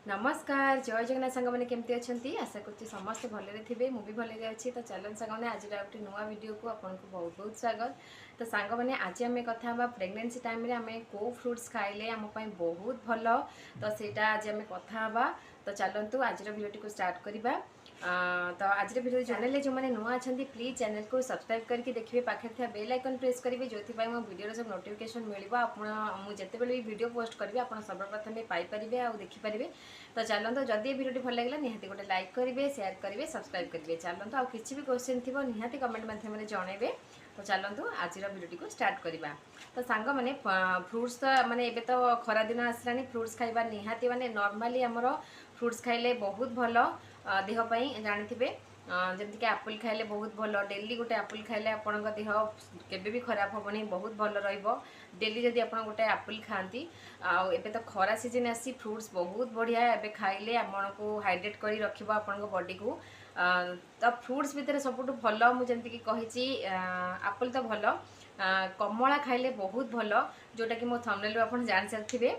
नमस्कार जय जगन्नाथ सांग मैंने केमती अच्छा आशा कर समस्त भलरे थे मुझे भलरे अच्छी तो चलन सांग मैंने आज गोटे नुआ वीडियो को आपको बहुत बहुत स्वागत। तो सांग मैंने आज आम कथा प्रेगनेंसी टाइम रे आम को फ्रुट्स खाइले आम बहुत भल तो सेटा आज आम कथा। तो चलतु आज वीडियो को स्टार्ट करवा। तो आज वीडियो चैनल जो मैंने नुआ अच्छा प्लीज चैनल को सब्सक्राइब करके देखिए पाखे था बेल आइकन प्रेस करेंगे जो मो वीडियो सब नोटिफिकेशन मिल मुझे भी वीडियो पोस्ट करी आप सर्वप्रथम पाइपर आ देखिपारे। तो चलते जदि वीडियो भल लगे निहाती गोटे लाइक करेंगे शेयर करेंगे सब्सक्राइब करेंगे। चलते आउ कि भी क्वेश्चन थी निहाती कमेंट माध्यम जनइबे। तो चलतु आज वीडियो को स्टार्ट करवा। तो सांग मैंने फ्रुट्स तो माने एबे तो खरा दिन आसलानी फ्रुट्स खाइबा निहाती माने नॉर्मली हमरो फ्रुट्स खाइले बहुत भल देह पाई जानथिबे। जमीक आपुल खाइले बहुत भल डेली गोटे आपुल खाइले आपण देह केबे भी खराब हेनी बहुत भल डेली जदि आप गोटे आपुल खाती एबे तो खरा सीजन आसी फ्रुट्स बहुत बढ़िया एबे खाइले आपको हाइड्रेट करी रखिबो आपण बॉडी को। तो फ्रुट्स भितर सबुठ भल मुझे कही आपुल तो भल कमला खाइले बहुत भल जोटा कि मो थंबनेल आप जान सारे।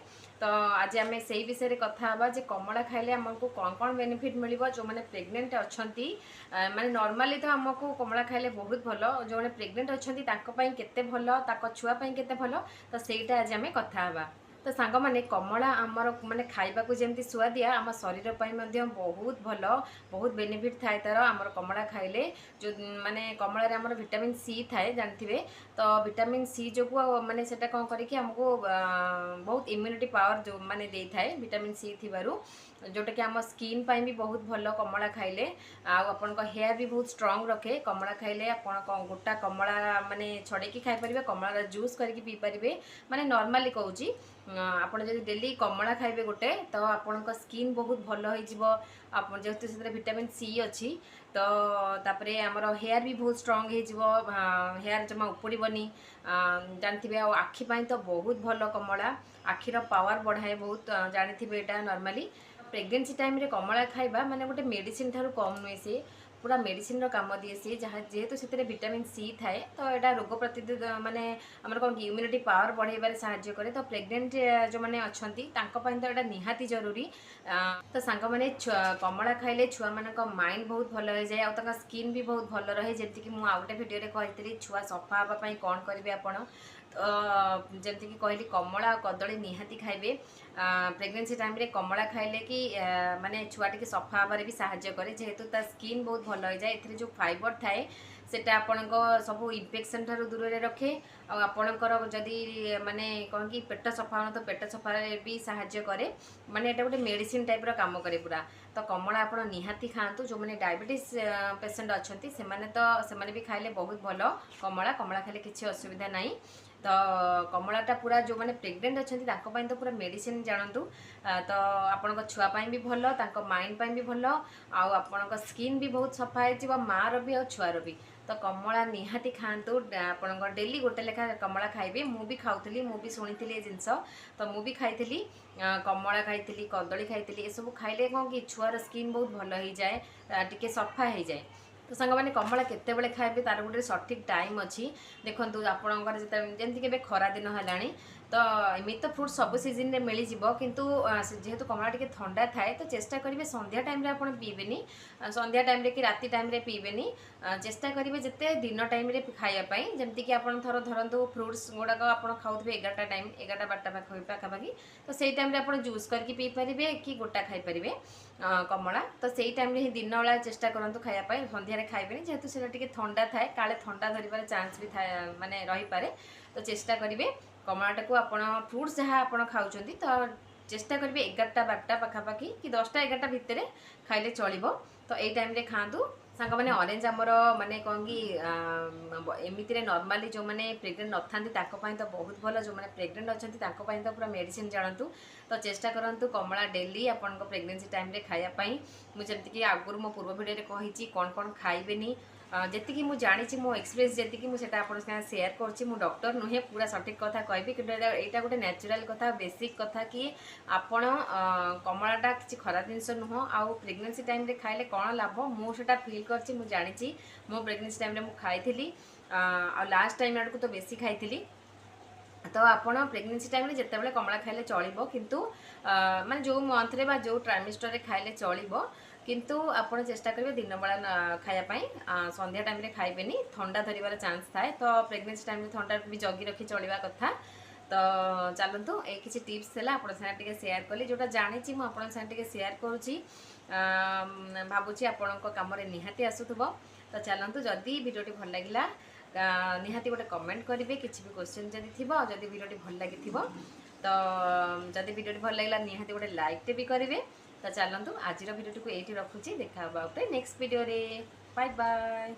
तो आज आम से विषय कथा जे कमला खाइले आमको कौन कौन बेनिफिट मिल जो मैंने प्रेग्नेंट अच्छा माने नॉर्मली तो आमको कमला खाइले बहुत भल जो मैंने प्रेग्नेंट अच्छा केते भल छुआपाई केते भल। तो सहीटा आज आम कथा। तो सांग मैंने कमला आमर माने खाइबा को जमी सुआदिया आम शरीर बहुत भल बहुत बेनिफिट थाए तार आमर कमला खाइले जो माने कमलार आमर विटामिन सी थाए जानते। तो विटामिन सी जो माने सेटा कौन करके आमको बहुत इम्यूनिटी पावर जो माने दे थाए विटामिन सी थिबारु जोटा कि आम स्किन पाई भी बहुत भल कमला खाइले आपन हेयर भी बहुत स्ट्रांग रखे कमला खाइले आपन गोटा कमला माने छड़ेकी खाई परिबे कमला जूस करके पी परिबे। माने नॉर्मली कहूँ आपड़ जब डेली कमला खाइबे गोटे तो आपण स्किन बहुत भल हो जेहेतु से विटामिन सी अच्छी। तो तापरे आमर हेयर भी बहुत स्ट्रांग हो हेयर जमा उपड़बनी जानते। आखिपाई तो बहुत भल कमला आखिर पावर बढ़ाए बहुत जानते यहाँ नॉर्मली प्रेगनेंसी टाइम रे कमला खाइबा माने गोटे मेडिसिन ठारू कम नुहे सी पूरा मेडिसिन काम दिए सी जहाँ जेहेतु से विटामिन सी थाए तो यहाँ रोग प्रतिरोध माने आमर कौन इम्यूनिटी पावर बढ़ाइबार साहाय्य करे। तो प्रेग्नेंट जो मैंने अच्छा तो यहाँ निहाती जरूरी। तो सांग मैंने कमला खाइले छुआ मान माइंड बहुत भल हो जाए और स्किन भी बहुत भल रहे जमीक मुझे आउ गोटे भिडियो कही छुआ सफा हाँपाई कौन करेंगे आपण। तो जमीक कहली कमला कदली निहाती खाइबे प्रेगनेंसी टाइम रे कमला खाइले कि माने छुआ टी सफा हबारे भी साहाय्य करे जेहेतु ता स्किन बहुत भल हो जाए जो फाइबर थाए सेटा आपण सब इन्फेक्शन ठारू दूर रे रखे आपणकर जदि माने कौन कि पेट सफा हो तो पेट सफा भी साहाय्य करे माने एटा गोटे मेडिसिन टाइप रो काम करे पूरा। तो कमला आपण निहाती खातु जो मैंने डायबिटीज पेसेंट अच्छा से भी खाइले बहुत भल कमला कमला खाइले किसी असुविधा नहीं। तो कमलाटा पूरा जो मैंने प्रेग्नेंट अच्छा तो पूरा मेडिसिन जानतु। तो आपण छुआपाई भी भल माइंड भी भल आपण स्किन भी बहुत सफा हो माँ भी और छुआर भी। तो कमला निहाती खातु आप डेली गोटे लेखा कमला खाइबे मु भी खाऊली मु भी शुणी ये जिनस। तो मु भी खाई कमला खाई कदली खाई ये सब खाइले कौन कि छुआर स्किन बहुत भल हो जाए टी सफा हो जाए। तो सांग मैंने कमला केते खाइबे तार गोटे सठिक टाइम अच्छी देखो आपंकर जमी के खरा दिन है तो एमती तो फ्रुट सब सीजन में मिल जाव किंतु जेहेतु कमला टी ठंडा थाए तो चेष्टा करेंगे संध्या टाइम रे आपन पीबेनी संध्या टाइम रे कि राति टाइम रे पीबेनी चेष्टा करेंगे जिते दिन टाइम रे खाइबापी जमीक आप थर धरतु फ्रुट्स गुड़ाक आप खाऊे 11टा टाइम 11टा 12टा पाखापाखि तो सही टाइम रे आप जूस करके पी पारे कि गोटा खाईपारे कमला। तो सही टाइम रे ही दिन वाला चेष्टा करूँ खाइबापी संध्यारे खाइबेनी जेहेतु से ठंडा थाए काले ठंडा धरबार चांस भी थाए माने रही पारे। तो चेष्टा करेंगे कमलाटा को आप फ्रुट्स जहाँ आप खाऊँ तो चेष्टा करेंगे 11टा 12टा पाखापाखि कि 10टा 11टा भितर खाइले चलो। तो यही टाइम रे खातु सांग मैंने ऑरेंज आमर माने कौन कि एमती नॉर्मली जो मैंने प्रेग्नेंट न था तो बहुत भल जो मैंने प्रेग्नेंट अच्छा तो पूरा मेडिसिन जानतु। तो चेष्टा करूँ कमला डेली आपण प्रेग्नेंसी टाइम रे खायापाई मुझे आगुरी मो पूर्व भिडियो कही कौन कौन खाइबेनी जी मुझे जानी मो एक्सपीरियंस जी मुझे सेयार कर डॉक्टर नुहे पूरा सठिक कथा कहबी कि यहाँ गोटे नेचुरल कथा बेसिक कथा कि आपण कमलाटा किसी खराब जिनस नुह आउ प्रेगनेंसी टाइम रे खाइले कौन लाभ मुझे फिल कर जानी मो प्रेगनेंसी टाइम रे खाई आ लास्ट टाइम आड़ को तो बेसी खाई तो आपण प्रेगनेंसी टाइम जिते कमला खाइले चलो किंतु माने जो मंथरे बा जो ट्राइमेस्टर रे खाइले चलो किंतु आपण चेष्टा करेंगे दिन बेला खायापाई संध्या टाइम रे खाइबेनी ठंडा धरबार चांस थाए तो प्रेगनेंसी टाइम रे ठंडा भी जगी रखी चलवा कथा तो चलतु ये किसी टिप्स है आप सेयार कली जोटा जानी मुझे सेयार करुँची भावुँ आपण कम निहाती आसुव तो चलतु जदि भिडियोटी भल लगे निहाती गोटे कमेंट करेंगे किसी भी क्वेश्चन जदि थी जदि भिडियोटी भल लगी तो जदि भिडियोटी भल लगे निहाती गोटे लाइक भी करेंगे तो चलतु आज भिडियोटी को ये रखुची देखा गोटे नेक्स्ट भिडियो बाय बाय।